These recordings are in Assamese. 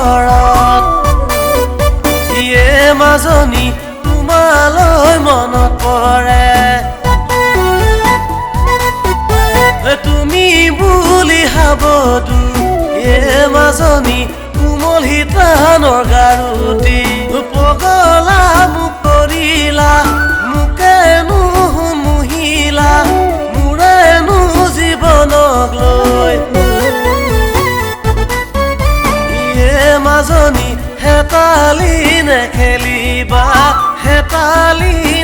ঘৰত ইয়ে মাজনী তোমালৈ মনত পৰে তুমি বুলি হাবদু ইয়ে মাজনী কোমল হিতানৰ গাৰুটি পগলা মোক কৰিলা মোকেনো মুহিলা মোৰেনো জীৱনক লৈ ইয়ে মাজনী হেতালি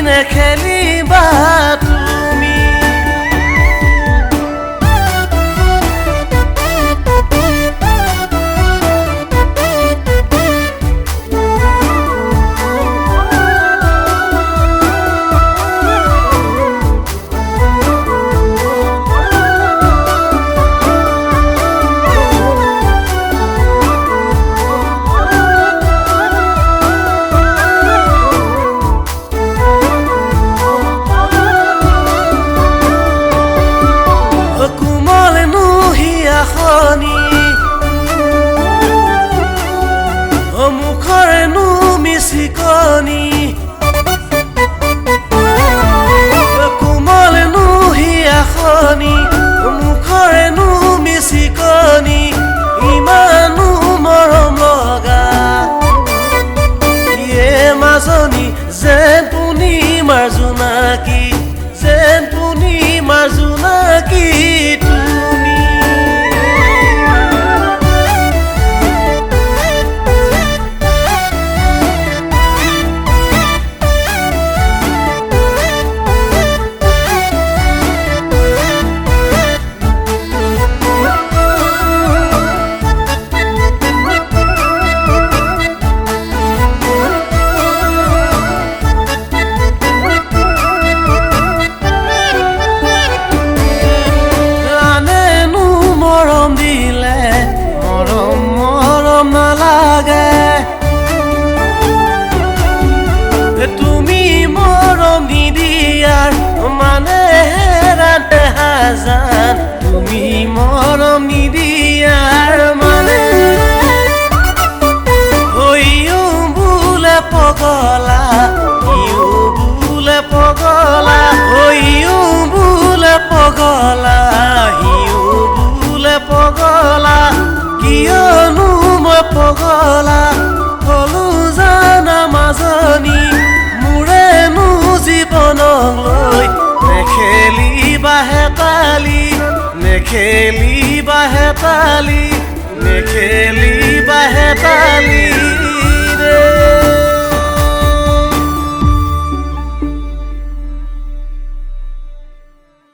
নেখেলিবা তুমি মুখৰেনো মিচিকনি কোমলেনো হিয়াখনি মুখৰেনো মিচিকনি ইমানো মৰম লগা ইয়ে মাজনী যেন পূৰ্ণিমাৰ জোনাকী তুমি তুমি মৰম নিদিয়াৰ মানে হেৰাতে হাজান তুমি মৰম নিদিয়াৰ মানে হৈও বোলে পগলা ইও বোলে পগলা হৈও বোলে পগলা ইও বোলে পগলা কিয়নো মই পগলা হলো জানা মাজনী মোৰেনো জীৱনক লৈ নেখেলিবা হেতালি